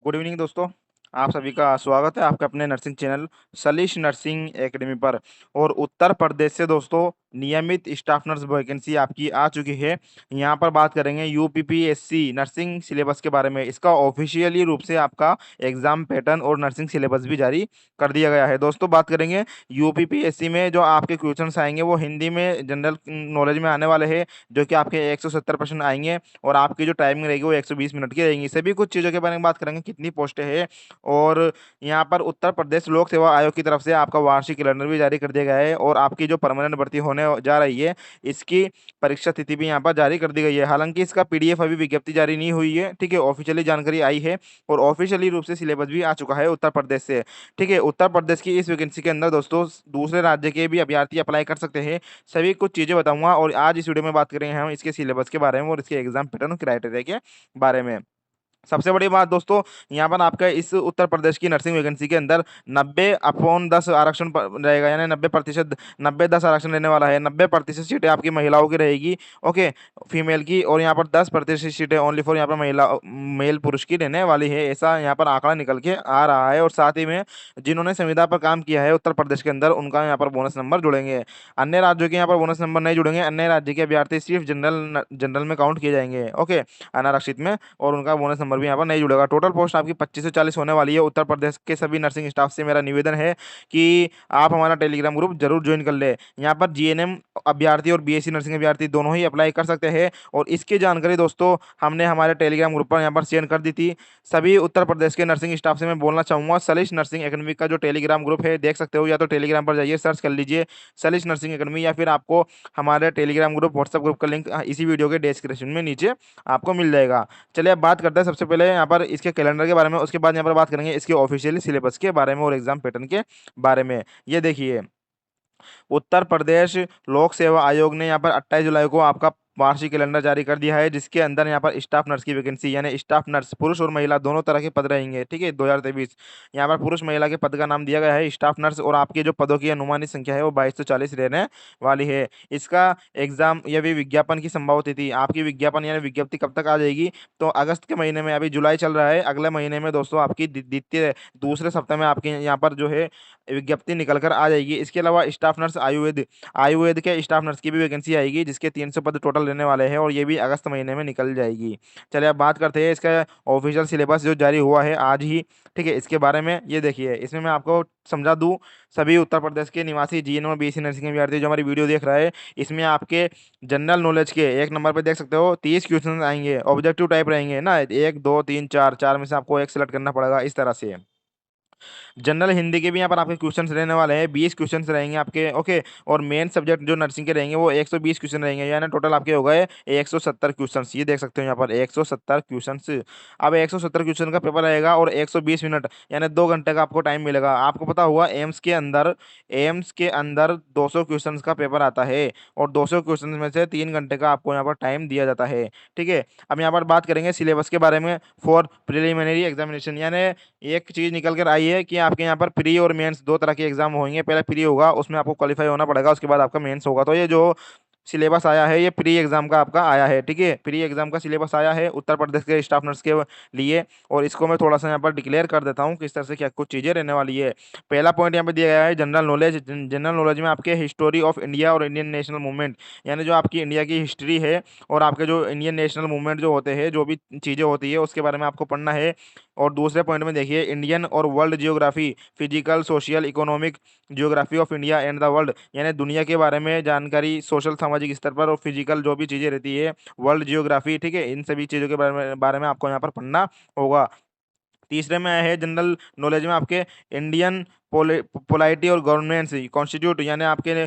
Good evening दोस्तों। आप सभी का स्वागत है आपके अपने nursing channel Salish nursing academy पर। और उत्तर प्रदेश से दोस्तों नियमित स्टाफ नर्स वैकेंसी आपकी आ चुकी है। यहाँ पर बात करेंगे यूपीपीएससी नर्सिंग सिलेबस के बारे में। इसका ऑफिशियली रूप से आपका एग्जाम पैटर्न और नर्सिंग सिलेबस भी जारी कर दिया गया है। दोस्तों बात करेंगे यूपीपीएससी में जो आपके क्वेश्चन आएंगे वो हिंदी में जनरल नॉलेज में आने वाले हैं, जो कि आपके 170 प्रश्न आएंगे। और आपकी जो टाइमिंग रहेगी वो 120 मिनट की रहेगी। सभी कुछ चीज़ों के बारे में बात करेंगे, कितनी पोस्टें हैं। और यहाँ पर उत्तर प्रदेश लोक सेवा आयोग की तरफ से आपका वार्षिक कैलेंडर भी जारी कर दिया गया है। और आपकी जो परमानेंट भर्ती होने जा रही है, इसकी परीक्षा तिथि भी यहाँ पर जारी कर दी गई है। हालांकि इसका पीडीएफ अभी विज्ञप्ति जारी नहीं हुई है, ठीक है। ऑफिशियली जानकारी आई है और ऑफिशियली रूप से सिलेबस भी आ चुका है उत्तर प्रदेश से, ठीक है। उत्तर प्रदेश की इस वैकेंसी के अंदर दोस्तों दूसरे राज्य के भी अभ्यर्थी अप्लाई कर सकते हैं। सभी कुछ चीज़ें बताऊंगा और आज इस वीडियो में बात करेंगे हम इसके सिलेबस के बारे में और इसके एग्जाम पैटर्न और क्राइटेरिया के बारे में। सबसे बड़ी बात दोस्तों, यहाँ पर आपका इस उत्तर प्रदेश की नर्सिंग वैकेंसी के अंदर 90/10 आरक्षण रहेगा, यानी 90%, 90/10 आरक्षण रहने वाला है। 90% सीटें आपकी महिलाओं की रहेगी, ओके, फीमेल की। और यहाँ पर 10% सीटें ओनली फॉर यहाँ पर महिला मेल पुरुष की रहने वाली है। ऐसा यहाँ पर आंकड़ा निकल के आ रहा है। और साथ ही में जिन्होंने संविदा पर काम किया है उत्तर प्रदेश के अंदर, उनका यहाँ पर बोनस नंबर जुड़ेंगे। अन्य राज्यों के यहाँ पर बोनस नंबर नहीं जुड़ेंगे। अन्य राज्य के अभ्यर्थी सिर्फ जनरल में काउंट किए जाएंगे, ओके, अनारक्षित में। और उनका बोनस नंबर भी यहाँ पर नहीं जुड़ेगा। टोटल पोस्ट आपकी 25 से 40 होने वाली है। उत्तर प्रदेश के सभी नर्सिंग स्टाफ से मेरा निवेदन है कि आप हमारा टेलीग्राम ग्रुप जरूर ज्वाइन कर ले। यहाँ पर जीएनएम अभ्यर्थी और बीएससी नर्सिंग अभ्यर्थी दोनों ही अप्लाई कर सकते हैं। और इसकी जानकारी दोस्तों हमने हमारे टेलीग्राम ग्रुप पर यहाँ पर शेयर कर दी थी। सभी उत्तर प्रदेश के नर्सिंग स्टाफ से मैं बोलना चाहूंगा, सलीश नर्सिंग एकेडमी का जो टेलीग्राम ग्रुप है देख सकते हो, या तो टेलीग्राम पर जाइए सर्च कर लीजिए सलीश नर्सिंग एकेडमी, या फिर आपको हमारे टेलीग्राम ग्रुप व्हाट्सएप ग्रुप का लिंक इसी वीडियो के डिस्क्रिप्शन में नीचे आपको मिल जाएगा। चलिए अब बात करते हैं सबसे पहले यहाँ पर इसके कैलेंडर के बारे में, उसके बाद यहाँ पर बात करेंगे इसके ऑफिशियली सिलेबस के बारे में और एग्जाम पैटर्न के बारे में। ये देखिए, उत्तर प्रदेश लोक सेवा आयोग ने यहाँ पर 28 जुलाई को आपका वार्षिक कैलेंडर जारी कर दिया है, जिसके अंदर यहाँ पर स्टाफ नर्स की वैकेंसी, यानी स्टाफ नर्स पुरुष और महिला दोनों तरह के पद रहेंगे, ठीक है। 2023 यहाँ पर पुरुष महिला के पद का नाम दिया गया है स्टाफ नर्स। और आपके जो पदों की अनुमानित संख्या है वो 2240 रहने वाली है। इसका एग्जाम या भी विज्ञापन की संभावित तिथि, आपकी विज्ञापन यानी विज्ञप्ति कब तक आ जाएगी, तो अगस्त के महीने में, अभी जुलाई चल रहा है, अगले महीने में दोस्तों आपकी द्वितीय दूसरे सप्ताह में आपके यहाँ पर जो है विज्ञप्ति निकल कर आ जाएगी। इसके अलावा स्टाफ नर्स आयुर्वेद आयुर्वेद के स्टाफ नर्स की भी वैकेंसी आएगी, जिसके 300 पद टोटल रहने वाले हैं। और ये भी अगस्त महीने में निकल जाएगी। चलिए अब बात करते हैं इसका ऑफिशियल सिलेबस जो जारी हुआ है आज ही, ठीक है, इसके बारे में। ये देखिए, इसमें मैं आपको समझा दूं, सभी उत्तर प्रदेश के निवासी जीएनएम और बीएससी नर्सिंग अभ्यर्थी जो हमारी वीडियो देख रहा है, इसमें आपके जनरल नॉलेज के एक नंबर पे देख सकते हो 30 क्वेश्चन आएंगे, ऑब्जेक्टिव टाइप रहेंगे ना, 1 2 3 4, 4 में से आपको एक सेलेक्ट करना पड़ेगा, इस तरह से। जनरल हिंदी के भी यहाँ पर आपके क्वेश्चंस रहने वाले हैं, 20 क्वेश्चंस रहेंगे आपके, ओके। और मेन सब्जेक्ट जो नर्सिंग के रहेंगे वो 120 क्वेश्चन रहेंगे, यानी टोटल आपके हो गए 170 क्वेश्चंस। ये देख सकते हो यहाँ पर 170 क्वेश्चंस। अब 170 क्वेश्चन का पेपर रहेगा और 120 मिनट यानी 2 घंटे का आपको टाइम मिलेगा। आपको पता हुआ एम्स के अंदर 200 क्वेश्चन का पेपर आता है और 200 क्वेश्चन में से 3 घंटे का आपको यहाँ पर टाइम दिया जाता है, ठीक है। अब यहाँ पर बात करेंगे सिलेबस के बारे में फॉर प्रिलिमिनरी एग्जामिनेशन, यानी एक चीज निकल कर आई है कि आपके यहाँ पर प्री और मेंस दो तरह के एग्जाम होंगे। पहले प्री होगा, उसमें आपको क्वालिफाई होना पड़ेगा, उसके बाद आपका मेंस होगा। तो ये जो सिलेबस आया है ये प्री एग्जाम का आपका आया है, ठीक है। प्री एग्जाम का सिलेबस आया है उत्तर प्रदेश के स्टाफ नर्स के लिए। और इसको मैं थोड़ा सा यहाँ पर डिक्लेयर कर देता हूँ किस तरह से क्या कुछ चीज़ें रहने वाली है। पहला पॉइंट यहाँ पे दिया गया है जनरल नॉलेज। जनरल नॉलेज में आपके हिस्टोरी ऑफ इंडिया और इंडियन नेशनल मूवमेंट, यानी जो आपकी इंडिया की हिस्ट्री है और आपके जो इंडियन नेशनल मूवमेंट जो होते हैं, जो भी चीज़ें होती है उसके बारे में आपको पढ़ना है। और दूसरे पॉइंट में देखिए इंडियन और world geography, physical social economic geography of India and the world, यानी दुनिया के बारे में जानकारी सोशल सामाजिक स्तर पर, और फिजिकल जो भी चीज़ें रहती है, वर्ल्ड जियोग्राफी, ठीक है, इन सभी चीज़ों के बारे में आपको यहाँ पर पढ़ना होगा। तीसरे में है जनरल नॉलेज में आपके इंडियन पोलाइटी और गवर्नेंस कॉन्स्टिट्यूट, यानी आपके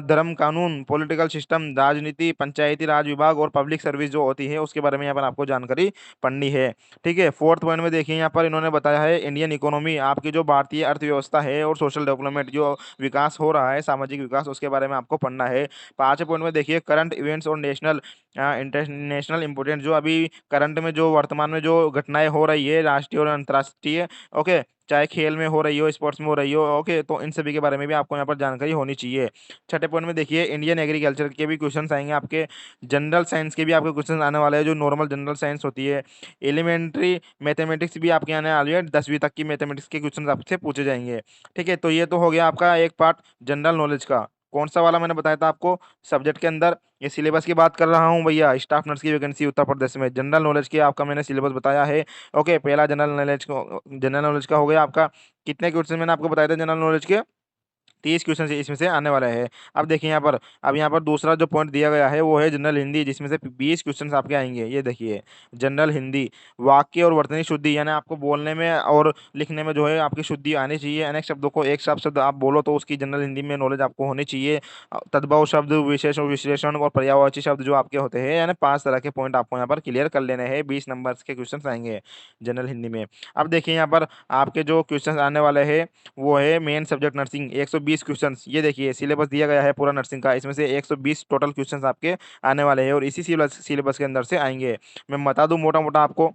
धर्म कानून, पॉलिटिकल सिस्टम, राजनीति, पंचायती राज विभाग और पब्लिक सर्विस जो होती है उसके बारे में यहाँ पर आपको जानकारी पढ़नी है, ठीक है। फोर्थ पॉइंट में देखिए यहाँ पर इन्होंने बताया है इंडियन इकोनॉमी, आपकी जो भारतीय अर्थव्यवस्था है और सोशल डेवलपमेंट जो विकास हो रहा है, सामाजिक विकास, उसके बारे में आपको पढ़ना है। पांचवें पॉइंट में देखिए करंट इवेंट्स और नेशनल इंटरनेशनल इंपोर्टेंट, जो अभी करंट में जो वर्तमान में जो घटनाएं हो रही है राष्ट्रीय और अंतर्राष्ट्रीय, ओके, चाहे खेल में हो रही हो, स्पोर्ट्स में हो रही हो। ओके, तो इन सभी के बारे में भी आपको यहाँ पर जानकारी होनी चाहिए। छठे पॉइंट में देखिए इंडियन एग्रीकल्चर के भी क्वेश्चन आएंगे आपके, जनरल साइंस के भी आपके क्वेश्चन आने वाले हैं, जो नॉर्मल जनरल साइंस होती है। एलिमेंट्री मैथमेटिक्स भी आपके आने वाली है, 10वीं तक की मैथमेटिक्स के क्वेश्चन आपसे पूछे जाएंगे। ठीक है, तो ये तो हो गया आपका एक पार्ट जनरल नॉलेज का। कौन सा वाला मैंने बताया था आपको सब्जेक्ट के अंदर, ये सिलेबस की बात कर रहा हूँ भैया, स्टाफ नर्स की वैकेंसी उत्तर प्रदेश में, जनरल नॉलेज की आपका मैंने सिलेबस बताया है। ओके, पहला जनरल नॉलेज का हो गया आपका। कितने क्वेश्चन मैंने आपको बताया था जनरल नॉलेज के? 30 क्वेश्चन इसमें से आने वाला है। अब देखिए यहाँ पर, अब यहाँ पर दूसरा जो पॉइंट दिया गया है वो है जनरल हिंदी, जिसमें से 20 क्वेश्चन आपके आएंगे। ये देखिए जनरल हिंदी, वाक्य और वर्तनी शुद्धि, यानी आपको बोलने में और लिखने में जो है आपकी शुद्धि आनी चाहिए। अनेक शब्दों को एक साथ शब्द आप बोलो तो उसकी जनरल हिंदी में नॉलेज आपको होनी चाहिए। तद्भव शब्द, विशेष और विश्लेषण और पर्यायवाची शब्द जो आपके होते हैं, यानी 5 तरह के पॉइंट आपको यहाँ पर क्लियर कर लेने हैं। 20 नंबर के क्वेश्चन आएंगे जनरल हिंदी में। अब देखिए यहाँ पर आपके जो क्वेश्चन आने वाले हैं वो है मेन सब्जेक्ट नर्सिंग, 120 क्वेश्चंस। ये देखिए सिलेबस दिया गया है पूरा नर्सिंग का, इसमें से 120 टोटल क्वेश्चंस आपके आने वाले हैं और इसी सिलेबस के अंदर से आएंगे। मैं बता दूं मोटा मोटा आपको।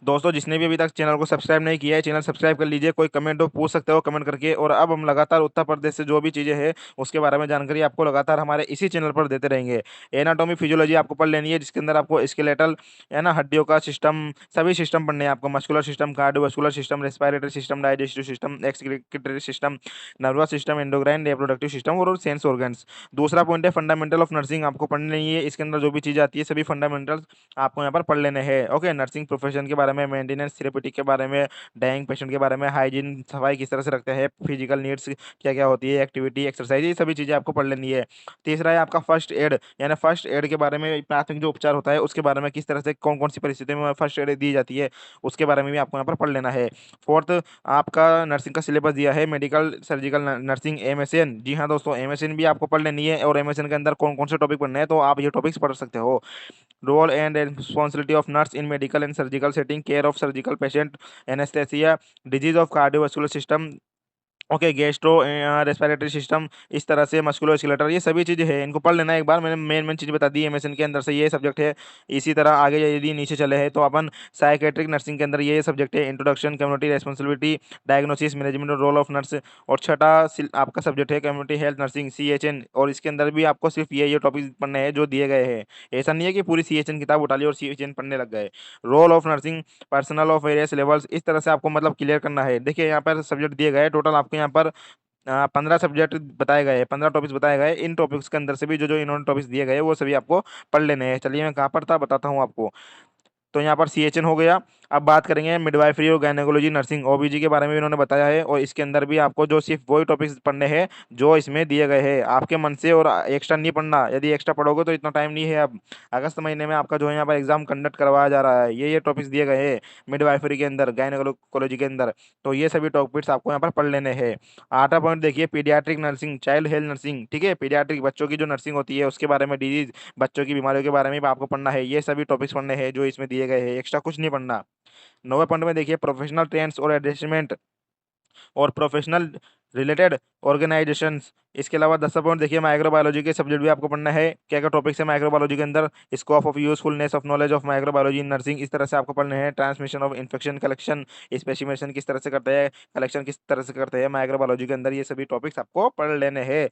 दोस्तों जिसने भी अभी तक चैनल को सब्सक्राइब नहीं किया है, चैनल सब्सक्राइब कर लीजिए। कोई कमेंट हो पूछ सकते हो कमेंट करके। और अब हम लगातार उत्तर प्रदेश से जो भी चीज़ें हैं उसके बारे में जानकारी आपको लगातार हमारे इसी चैनल पर देते रहेंगे। एनाटॉमी फिजियोलॉजी आपको पढ़ लेनी है, जिसके अंदर आपको स्केलेटल, है ना, हड्डियों का सिस्टम, सभी सिस्टम पढ़ने हैं आपको। Muscular system, cardiovascular system, respiratory system, digestive system, excretory system, nervous system, endocrine, reproductive system और सेंस ऑर्गन्स। दूसरा पॉइंट है फंडामेंटल ऑफ नर्सिंग, आपको पढ़नी नहीं है। इसके अंदर जो भी चीज़ें आती है सभी फंडामेंटल आपको यहाँ पर पढ़ लेने हैं। ओके, नर्सिंग प्रोफेशन के बारे में, मेंटेनेंस थेरेपेटिक के बारे में, डाइंग पेशेंट के बारे में, हाइजीन सफाई किस तरह से रखते हैं, फिजिकल नीड्स क्या क्या होती है, एक्टिविटी एक्सरसाइज, ये सभी चीज़ें आपको पढ़ लेनी है। तीसरा है आपका फर्स्ट एड, यानी फर्स्ट एड के बारे में, प्राथमिक जो उपचार होता है उसके बारे में, किस तरह से कौन कौन सी परिस्थितियों में फर्स्ट एड दी जाती है उसके बारे में भी आपको यहाँ पर पढ़ लेना है। फोर्थ, आपका नर्सिंग का सिलेबस दिया है मेडिकल सर्जिकल नर्सिंग, एमएसएन। जी हाँ दोस्तों, एमएसएन भी आपको पढ़ लेनी है। और एमएसएन के अंदर कौन कौन से टॉपिक पढ़ने हैं तो आप ये टॉपिक्स पढ़ सकते हो। Role and responsibility of nurse in medical and surgical setting, care of surgical patient, anesthesia, disease of cardiovascular system, okay, gastro respiratory system, इस तरह से मस्कुलो स्केलेटल, ये सभी चीज़ें हैं, इनको पढ़ लेना। एक बार मैंने मेन मेन चीज़ बता दी एमएसएन के अंदर से ये सब्जेक्ट है। इसी तरह आगे यदि नीचे चले हैं तो अपन साइकेट्रिक नर्सिंग के अंदर ये सब्जेक्ट है, introduction, community responsibility, diagnosis, management और रोल ऑफ नर्स। और छठा आपका सब्जेक्ट है कम्युनिटी हेल्थ नर्सिंग, सीएचएन। और इसके अंदर भी आपको सिर्फ ये टॉपिक पढ़ने हैं जो दिए गए हैं। ऐसा नहीं है कि पूरी सीएचएन किताब उठा ली और सीएचएन पढ़ने लग गए। Role of nursing, personnel of various levels, इस तरह से आपको मतलब क्लियर करना है। देखिए यहाँ पर सब्जेक्ट दिए गए टोटल आपको यहाँ पर 15 सब्जेक्ट बताए गए हैं, 15 टॉपिक्स बताए गए। इन टॉपिक्स के अंदर से भी जो जो इन्होंने टॉपिक्स दिए गए वो सभी आपको पढ़ लेने हैं। चलिए मैं कहाँ पर था बताता हूँ आपको। तो यहाँ पर सीएचएन हो गया। अब बात करेंगे मिडवाइफरी और गायनेकोलॉजी नर्सिंग, ओबीजी के बारे में भी इन्होंने बताया है। और इसके अंदर भी आपको जो सिर्फ वही टॉपिक्स पढ़ने हैं जो इसमें दिए गए हैं, आपके मन से, और एक्स्ट्रा नहीं पढ़ना। यदि एक्स्ट्रा पढ़ोगे तो इतना टाइम नहीं है। अब अगस्त महीने में आपका जो है यहाँ पर एग्जाम कंडक्ट करवाया जा रहा है, ये टॉपिक्स दिए गए हैं मिडवाइफरी के अंदर, गायनेकोलॉजी के अंदर। तो ये सभी टॉपिक्स आपको यहाँ पर पढ़ लेने हैं। 8वां पॉइंट देखिए paediatric nursing, child health nursing. ठीक है, पीडियाट्रिक बच्चों की जो नर्सिंग होती है उसके बारे में, डिजीज बच्चों की बीमारियों के बारे में भी आपको पढ़ना है। ये सभी टॉपिक्स पढ़ने हैं जो इसमें दिए गए हैं, एक्स्ट्रा कुछ नहीं पढ़ना। 9वें पॉइंट में देखिए प्रोफेशनल ट्रेंड्स और एडजस्टमेंट और प्रोफेशनल रिलेटेड ऑर्गेनाइजेशंस। इसके अलावा 10वां पॉइंट देखिए माइक्रोबायोलॉजी के सब्जेक्ट भी आपको पढ़ना है। क्या क्या टॉपिक्स है माइक्रोबायोलॉजी के अंदर, scope of usefulness of knowledge of microbiology in nursing, इस तरह से आपको पढ़ने हैं। ट्रांसमिशन ऑफ इन्फेक्शन, कलेक्शन, स्पेसिमेशन किस तरह से करते हैं, कलेक्शन किस तरह से करते हैं माइक्रोबायोलॉजी के अंदर, ये सभी टॉपिक्स आपको पढ़ लेने हैं।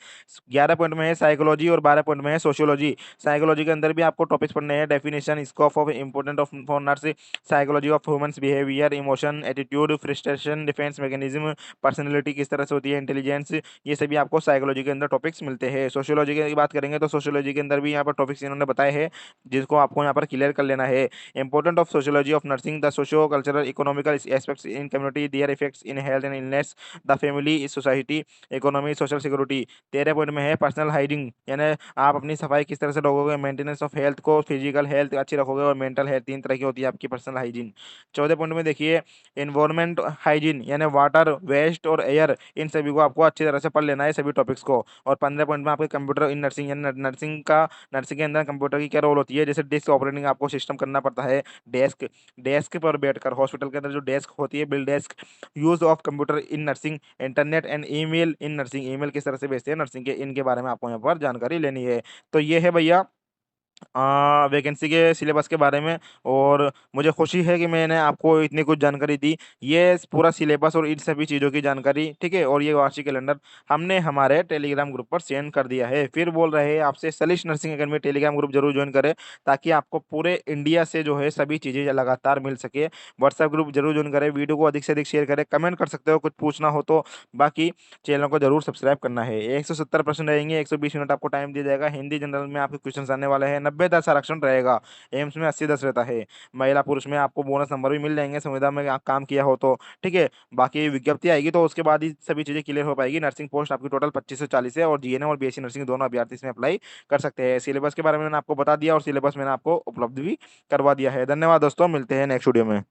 11 पॉइंट में है साइकोलॉजी और 12 पॉइंट में है सोशियोलॉजी। साइकोलॉजी के अंदर भी आपको टॉपिक्स पढ़ने हैं। Definition, scope of important of for nurse, psychology of humans behaviour, emotion, attitude, frustration, defence mechanism, personality किस तरह से होती है, इंटेलिजेंस, ये सभी आपको साइकोलॉजी के अंदर टॉपिक्स मिलते हैं। सोशियोलॉजी की बात करेंगे तो सोशियोलॉजी के अंदर भी यहाँ पर टॉपिक्स इन्होंने बताए हैं जिसको आपको यहाँ पर क्लियर कर लेना है। Important of sociology of nursing, the socio cultural economical aspects in community, there effects in health and illness, the family, society, economy, social security. 13 point में है पर्सनल हाइजीन, यानी आप अपनी सफाई किस तरह से रखोगे, मेंटेनेंस ऑफ हेल्थ को, फिजिकल हेल्थ अच्छी रखोगे और मेंटल हेल्थ, 3 तरह की होती है आपकी पर्सनल हाइजीन। 14 पॉइंट में देखिए इन्वायरमेंट हाइजीन, यानी वाटर, वेस्ट और एयर, इन सभी को आपको अच्छी तरह से पढ़ लेना है सभी टॉपिक्स को। और 15 पॉइंट में आपके कंप्यूटर इन नर्सिंग, यानी नर्सिंग के अंदर कंप्यूटर की क्या रोल होती है, जैसे डिस्क ऑपरेटिंग आपको सिस्टम करना पड़ता है। डेस्क, डेस्क पर बैठकर हॉस्पिटल के अंदर जो डेस्क होती है, bill desk, use of computer in nursing, internet and email in nursing, email किस तरह से भेजते हैं नर्सिंग के, इनके बारे में आपको यहाँ पर जानकारी लेनी है। तो ये है भैया वैकेंसी के सिलेबस के बारे में। और मुझे खुशी है कि मैंने आपको इतनी कुछ जानकारी दी। ये पूरा सिलेबस और इन सभी चीज़ों की जानकारी, ठीक है, और ये वार्षिक कैलेंडर हमने हमारे टेलीग्राम ग्रुप पर सेंड कर दिया है। फिर बोल रहे हैं आपसे Salish nursing academy Telegram group जरूर ज्वाइन करें, ताकि आपको पूरे इंडिया से जो है सभी चीज़ें लगातार मिल सके। व्हाट्सएप ग्रुप जरूर ज्वाइन करें, वीडियो को अधिक से अधिक शेयर करें, कमेंट कर सकते हो कुछ पूछना हो तो। बाकी चैनल को जरूर सब्सक्राइब करना है। 170 प्रश्न रहेंगे, 120 मिनट आपको टाइम दिया जाएगा। हिंदी जनरल में आपके क्वेश्चन आने वाले हैं। 90-10 आरक्षण रहेगा। एम्स में 80-10 रहता है। महिला पुरुष में आपको बोनस नंबर भी मिल जाएंगे, संविदा में आप काम किया हो तो, ठीक है। बाकी विज्ञप्ति आएगी तो उसके बाद ही सभी चीजें क्लियर हो पाएगी। नर्सिंग पोस्ट आपकी टोटल 25 से 40 है, और जीएनएम और बीएससी नर्सिंग दोनों अभ्यर्थी इसमें अप्लाई कर सकते हैं। सिलेबस के बारे में मैंने आपको बता दिया, और सिलेबस मैंने आपको उपलब्ध भी करवा दिया है। धन्यवाद दोस्तों, मिलते हैं नेक्स्ट वीडियो में।